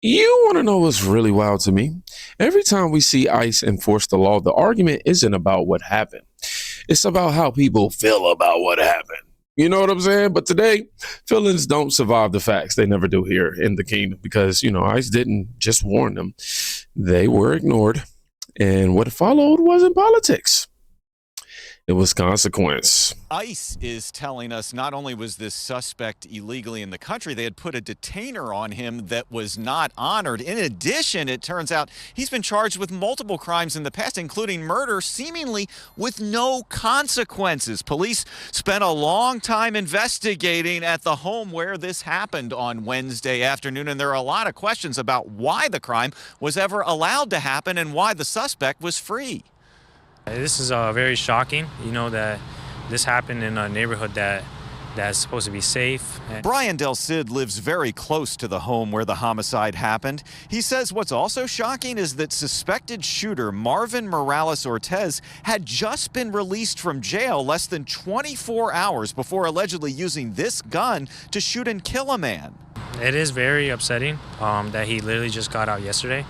You want to know what's really wild to me? Every time we see ICE enforce the law, the argument isn't about what happened. It's about how people feel about what happened. You know what I'm saying? But today, feelings don't survive the facts. They never do here in the kingdom because, ICE didn't just warn them. They were ignored. And what followed wasn't politics. It was consequence. ICE is telling us not only was this suspect illegally in the country, they had put a detainer on him that was not honored. In addition, it turns out he's been charged with multiple crimes in the past, including murder, seemingly with no consequences. Police spent a long time investigating at the home where this happened on Wednesday afternoon, and there are a lot of questions about why the crime was ever allowed to happen and why the suspect was free. This is very shocking, that this happened in a neighborhood that's supposed to be safe. Brian Del Cid lives very close to the home where the homicide happened. He says what's also shocking is that suspected shooter Marvin Morales Ortez had just been released from jail less than 24 hours before allegedly using this gun to shoot and kill a man. It is very upsetting that he literally just got out yesterday.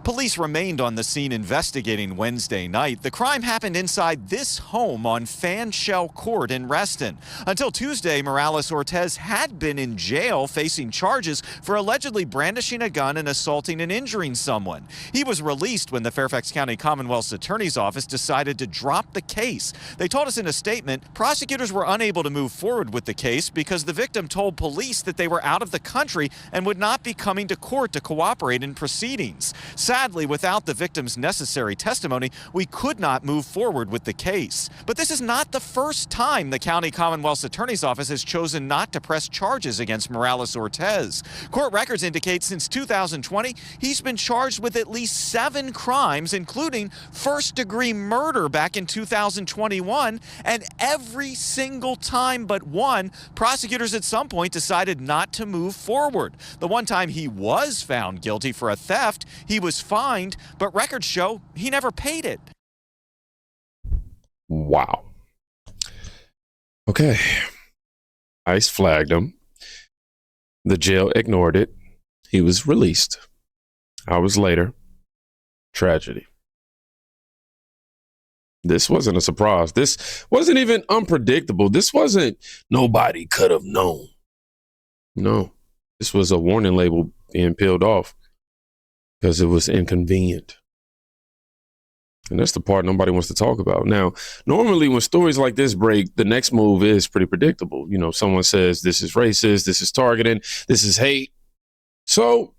Police remained on the scene investigating Wednesday night. The crime happened inside this home on Fanshell Court in Reston. Until Tuesday, Morales Ortez had been in jail facing charges for allegedly brandishing a gun and assaulting and injuring someone. He was released when the Fairfax County Commonwealth's Attorney's Office decided to drop the case. They told us in a statement, prosecutors were unable to move forward with the case because the victim told police that they were out of the country and would not be coming to court to cooperate in proceedings. Sadly, without the victim's necessary testimony, we could not move forward with the case. But this is not the first time the County Commonwealth's Attorney's Office has chosen not to press charges against Morales Ortez. Court records indicate since 2020, he's been charged with at least 7 crimes, including first-degree murder back in 2021, and every single time but one, prosecutors at some point decided not to move forward. The one time he was found guilty for a theft, he was fined, but records show he never paid it. Wow. Okay. ICE flagged him. The jail ignored it. He was released. Hours later, tragedy. This wasn't a surprise. This wasn't even unpredictable. This wasn't nobody could have known. No, this was a warning label being peeled off because it was inconvenient. And that's the part nobody wants to talk about. Now, normally when stories like this break, the next move is pretty predictable. Someone says this is racist, this is targeting, this is hate. So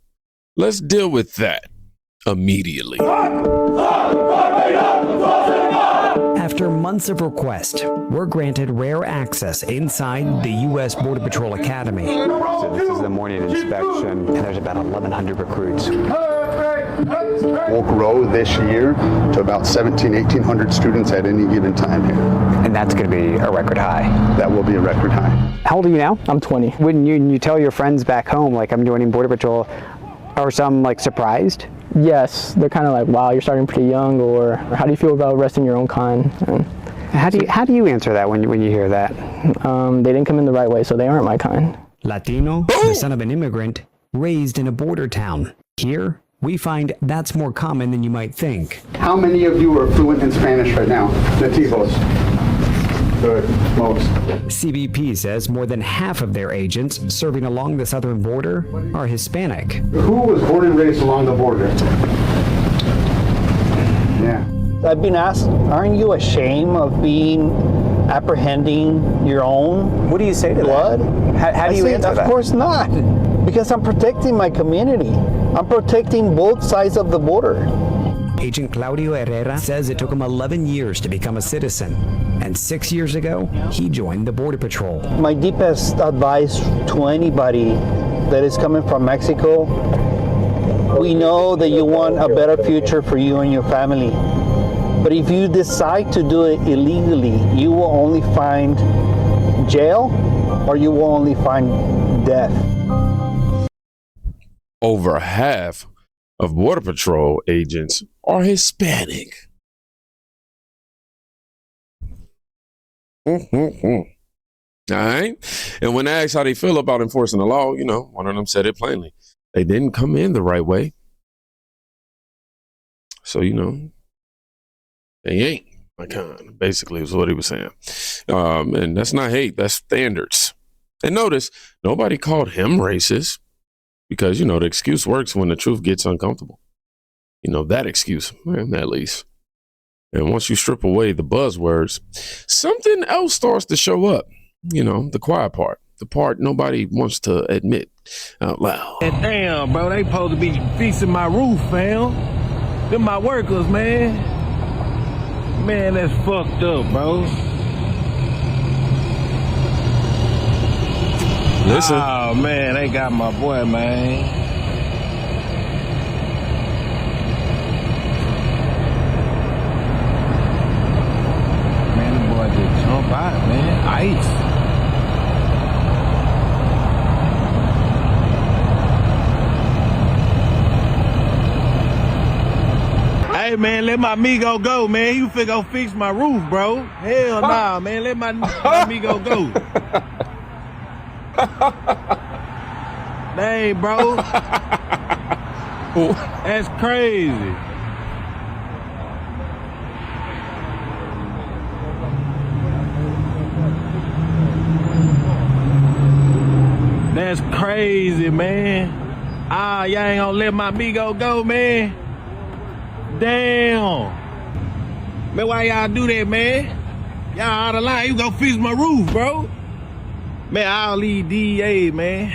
let's deal with that immediately. After months of request, we're granted rare access inside the U.S. Border Patrol Academy. So this is the morning inspection, and there's about 1,100 recruits. We'll grow this year to about 1,800 students at any given time here. And that's going to be a record high. That will be a record high. How old are you now? I'm 20. When you tell your friends back home, like, I'm joining Border Patrol, are some, like, surprised? Yes, they're kind of like, wow, you're starting pretty young, or how do you feel about arresting your own kind? And how do you answer that when you hear that? They didn't come in the right way, so they aren't my kind. Latino, the son of an immigrant, raised in a border town. Here, we find that's more common than you might think. How many of you are fluent in Spanish right now? Nativos. Good, most. CBP says more than half of their agents serving along the southern border are Hispanic. Who was born and raised along the border? Yeah. I've been asked, aren't you ashamed of apprehending your own What do you say to blood? that? How do you answer that? Of course not, because I'm protecting my community. I'm protecting both sides of the border. Agent Claudio Herrera says it took him 11 years to become a citizen, and 6 years ago, he joined the Border Patrol. My deepest advice to anybody that is coming from Mexico, we know that you want a better future for you and your family. But if you decide to do it illegally, you will only find jail or you will only find death. Over half of Border Patrol agents are Hispanic. All right. And when asked how they feel about enforcing the law, one of them said it plainly. They didn't come in the right way. So, they ain't my kind, basically is what he was saying. And that's not hate, that's standards. And notice, nobody called him racist because, the excuse works when the truth gets uncomfortable. That excuse, at least. And once you strip away the buzzwords, something else starts to show up. The quiet part, the part nobody wants to admit out loud. And damn, bro, they supposed to be fixing my roof, fam. Them my workers, man. Man, that's fucked up, bro. Listen. Oh, man, they got my boy, man. Man, the boy just jump out, man. Ice. Hey, man, let my amigo go, man. You finna go fix my roof, bro. Hell nah, man. Let my amigo go. Dang, bro. That's crazy. That's crazy, man. Ah, y'all ain't gonna let my amigo go, man. Damn. Man, why y'all do that, man? Y'all out of line. You gonna fix my roof, bro. Man, I'll leave DEA, man.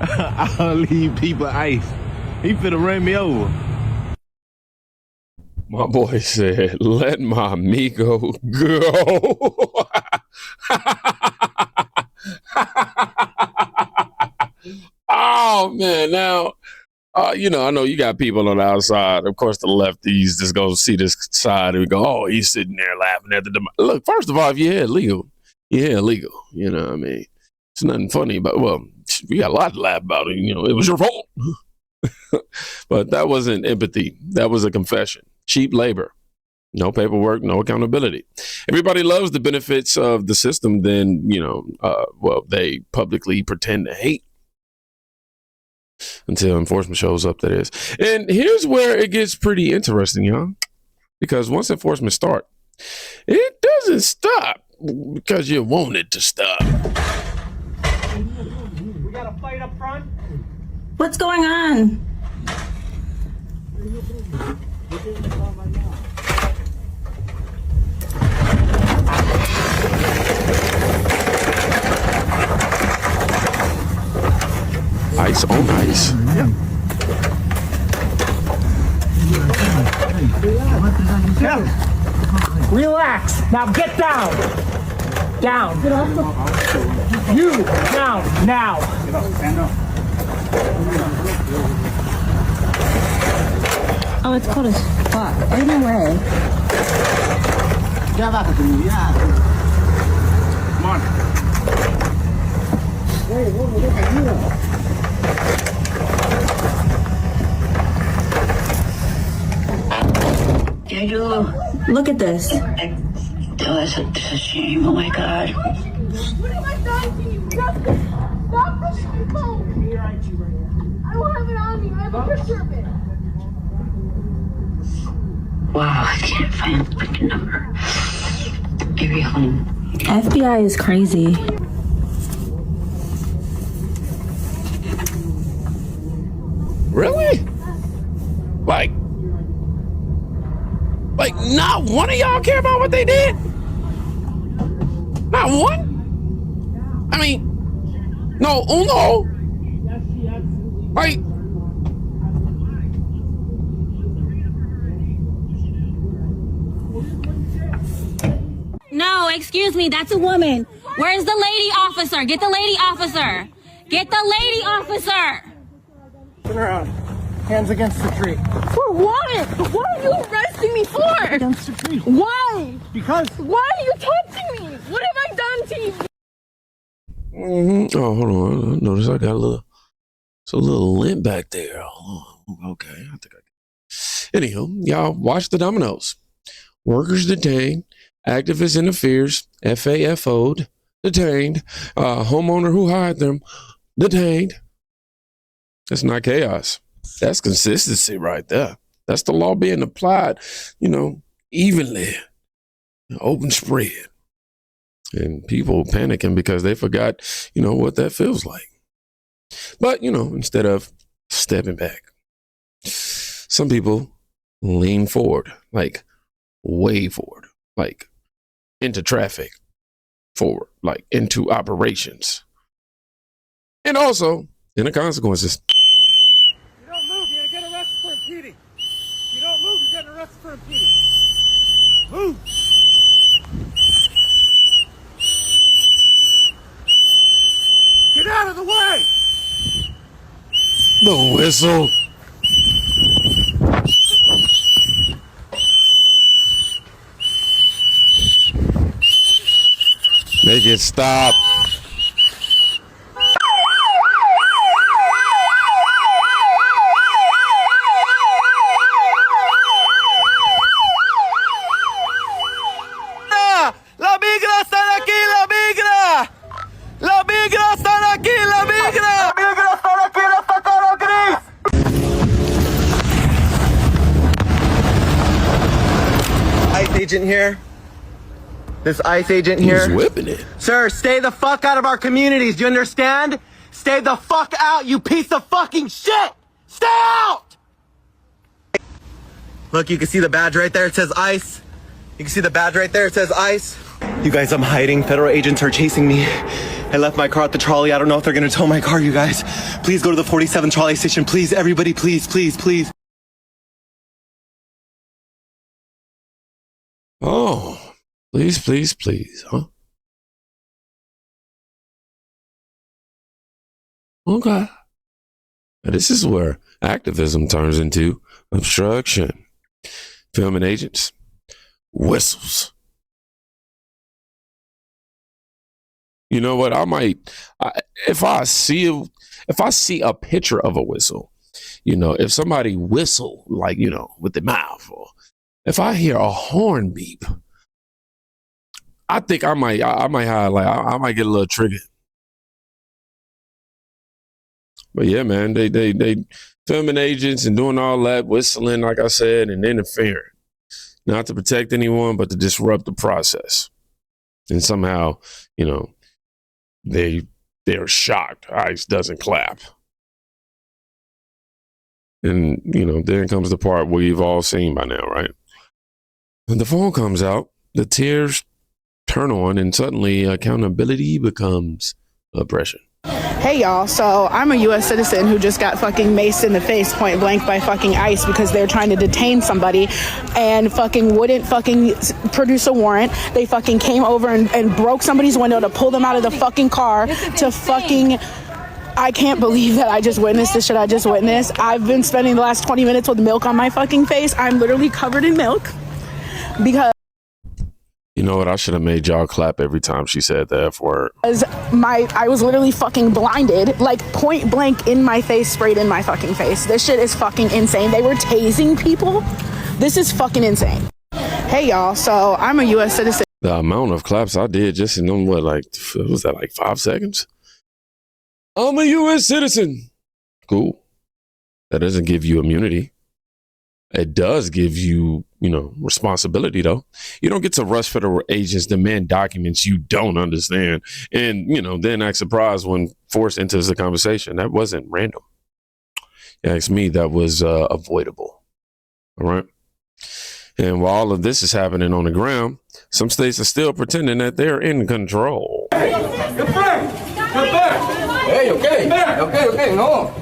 I'll leave people ice. He finna run me over. My boy said, let my amigo go. Oh, man. Now, I know you got people on the outside. Of course, the lefties just go see this side and go, oh, he's sitting there laughing at the... Look, first of all, if you're illegal, you're illegal. You know what I mean? It's nothing funny about... Well, we got a lot to laugh about it. It was your fault. But that wasn't empathy. That was a confession. Cheap labor. No paperwork, no accountability. Everybody loves the benefits of the system, then, they publicly pretend to hate. Until enforcement shows up, that is. And here's where it gets pretty interesting, y'all. Because once enforcement starts, it doesn't stop because you want it to stop. We got a fight up front. What's going on? Ice on ice. Yeah. Relax. Now get down. Down. You down now. Oh, it's cold as fuck. Ain't no way. Come on. Look at this. It's a shame. Oh my God. What have I done to you? Stop pushing your phone. I don't have it on me. I have a picture of it. Wow, I can't find the freaking number. Area home. FBI is crazy. Really? Like not one of y'all care about what they did? Not one? I mean, no, uno. Like, no, excuse me, that's a woman. Where's the lady officer? Get the lady officer. Get the lady officer. Turn around. Hands against the tree. For what? What are you arresting me for? Against the tree. Why? Because. Why are you touching me? What have I done to you? Mm-hmm. Oh, hold on. I notice I got a little limp back there. Oh, okay. I think Anywho, y'all watch the dominoes. Workers detained. Activist interferes. FAFO'd. Detained. Homeowner who hired them. Detained. That's not chaos. That's consistency right there. That's the law being applied, evenly, open spread. And people panicking because they forgot, what that feels like. But, instead of stepping back, some people lean forward, like way forward, like into traffic, forward, like into operations. And also in the consequences. You don't move, you're gonna get arrested for impeding. You don't move, you're getting arrested for impeding. Move! Get out of the way! The whistle. Make it stop. ¡La migra están aquí! ¡La migra! ¡La migra están aquí! ¡La migra! ¡La migra están aquí! ¡La sacaron gris! ICE agent here. This ICE agent here. He's whipping it. Sir, stay the fuck out of our communities. Do you understand? Stay the fuck out, you piece of fucking shit! Stay out! Look, you can see the badge right there. It says ICE. You can see the badge right there. It says ICE. You guys, I'm hiding. Federal agents are chasing me. I left my car at the trolley. I don't know if they're gonna tow my car, you guys. Please go to the 47 trolley station. Please, everybody, please, please, please. Oh, please, please, please, huh? Okay. Now, this is where activism turns into obstruction. Filming agents, whistles. You know what? If I see a picture of a whistle, if somebody whistle like, with the mouth, or if I hear a horn beep, I think I might get a little triggered. But yeah, man, they filming agents and doing all that, whistling, like I said, and interfering, not to protect anyone, but to disrupt the process. And somehow, they're shocked. ICE doesn't clap. And, then comes the part we've all seen by now, right? When the phone comes out, the tears turn on, and suddenly accountability becomes oppression. Hey y'all, so I'm a US citizen who just got fucking maced in the face point blank by fucking ICE because they're trying to detain somebody and fucking wouldn't fucking produce a warrant. They fucking came over and broke somebody's window to pull them out of the fucking car to fucking... I can't believe that I just witnessed this shit I just witnessed. I've been spending the last 20 minutes with milk on my fucking face. I'm literally covered in milk because... You know what? I should have made y'all clap every time she said the F word. I was literally fucking blinded, like point blank in my face, sprayed in my fucking face. This shit is fucking insane. They were tasing people. This is fucking insane. Hey y'all, so I'm a US citizen. The amount of claps I did just in them, was that like 5 seconds? I'm a US citizen. Cool. That doesn't give you immunity. It does give you, responsibility, though. You don't get to rush federal agents, demand documents you don't understand, and, then act surprised when force enters the conversation. That wasn't random. You ask me, that was avoidable. All right? And while all of this is happening on the ground, some states are still pretending that they're in control. Hey, come back! Come back! Hey, okay. Okay, no.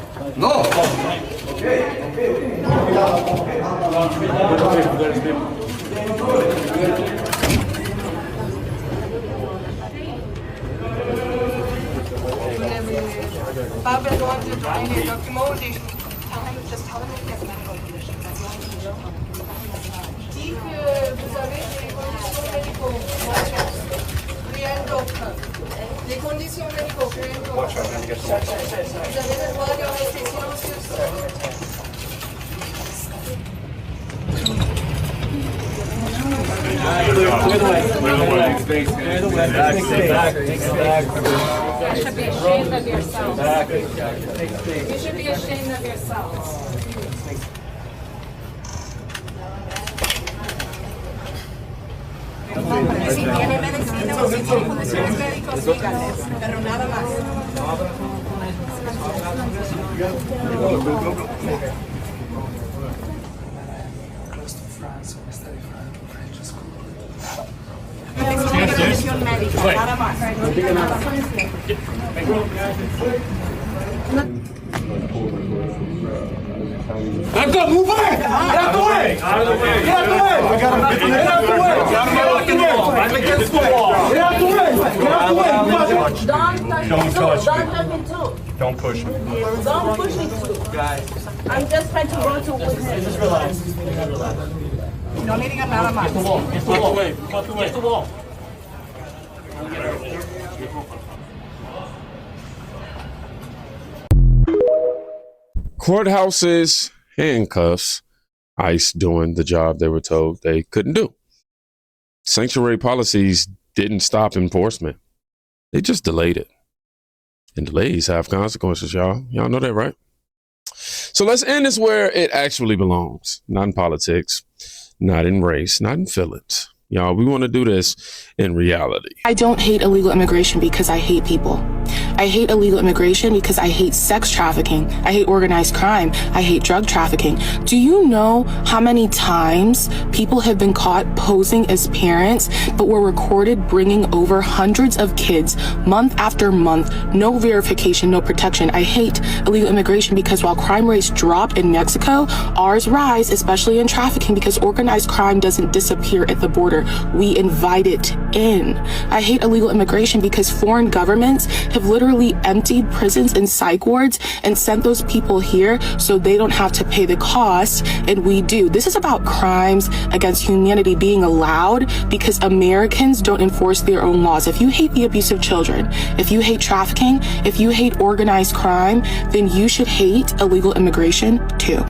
Okay. Barbara wants to join your documentary. Just tell him he has medical conditions. That's all he knows. Si vous avez des conditions médicales, rien d'autre. Les conditions médicales, rien d'autre. Vous avez le droit de rester silencieux. guys should be ashamed of yourselves. You should be ashamed of yourselves. Si tiene medicina o si tiene condiciones médicas, díganles, pero nada más. Condición médica, nada más. Let go, move back! Get out the way! Get out the way! Get out the way! Get out the way! I'm against the wall! Get out the way! Get out the way! Don't touch me too. Don't push me. Don't push me too. Guys. I'm just trying to go to with him. Just relax. No le digan nada más. Get the wall. Get the wall. Get the wall. Courthouses, handcuffs, ICE doing the job they were told they couldn't do. Sanctuary policies didn't stop enforcement. They just delayed it. And delays have consequences, y'all. Y'all know that, right? So let's end this where it actually belongs. Not in politics, not in race, not in feelings. Y'all, we want to do this in reality. I don't hate illegal immigration because I hate people. I hate illegal immigration because I hate sex trafficking. I hate organized crime. I hate drug trafficking. Do you know how many times people have been caught posing as parents, but were recorded bringing over hundreds of kids month after month? No verification, no protection. I hate illegal immigration because while crime rates drop in Mexico, ours rise, especially in trafficking, because organized crime doesn't disappear at the border. We invite it in. I hate illegal immigration because foreign governments have literally emptied prisons and psych wards and sent those people here so they don't have to pay the cost, and we do. This is about crimes against humanity being allowed because Americans don't enforce their own laws. If you hate the abuse of children, if you hate trafficking, if you hate organized crime, then you should hate illegal immigration too.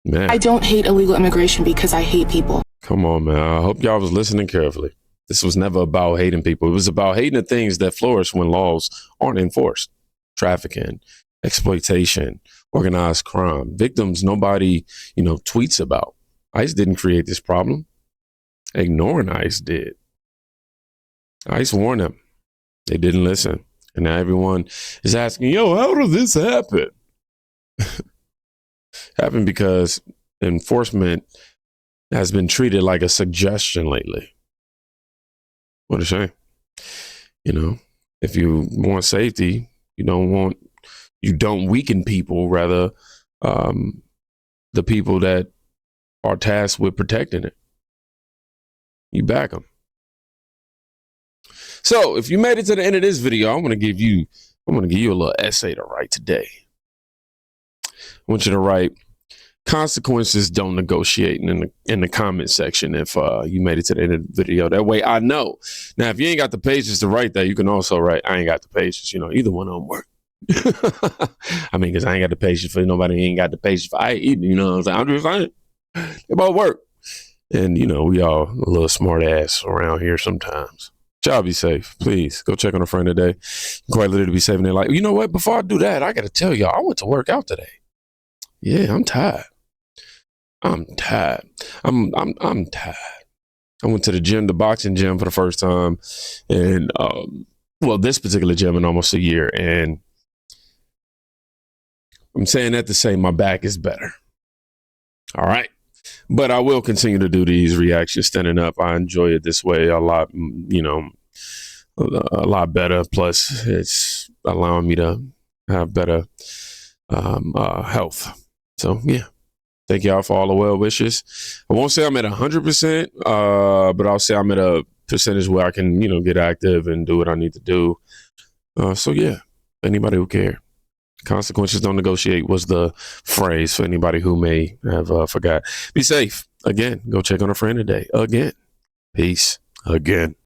Man. I don't hate illegal immigration because I hate people. Come on, man. I hope y'all was listening carefully. This was never about hating people. It was about hating the things that flourish when laws aren't enforced. Trafficking, exploitation, organized crime, victims nobody, tweets about. ICE didn't create this problem. Ignoring ICE did. ICE warned them. They didn't listen. And now everyone is asking, how did this happen? Happened because enforcement has been treated like a suggestion lately. What a shame. If you want safety, you don't weaken people, rather the people that are tasked with protecting it. You back them. So if you made it to the end of this video, I'm going to give you a little essay to write today. I want you to write, consequences don't negotiate in the comment section if you made it to the end of the video. That way I know. Now, if you ain't got the patience to write that, you can also write, I ain't got the patience. Either one of them work. Because I ain't got the patience for nobody ain't got the patience for I either. You know what I'm saying? I'm just saying. They both work. And, we all a little smart ass around here sometimes. Y'all be safe. Please go check on a friend today. Quite literally be saving their life. You know what? Before I do that, I got to tell y'all, I went to work out today. Yeah, I'm tired. I'm tired. I'm tired. I went to the gym, the boxing gym, for the first time, and this particular gym in almost a year. And I'm saying that to say my back is better. All right, but I will continue to do these reactions standing up. I enjoy it this way a lot. A lot better. Plus, it's allowing me to have better health. So yeah. Thank y'all for all the well wishes. I won't say I'm at 100%, but I'll say I'm at a percentage where I can, get active and do what I need to do. So yeah, anybody who care. Consequences don't negotiate was the phrase for anybody who may have forgot. Be safe. Again, go check on a friend today. Again. Peace. Again.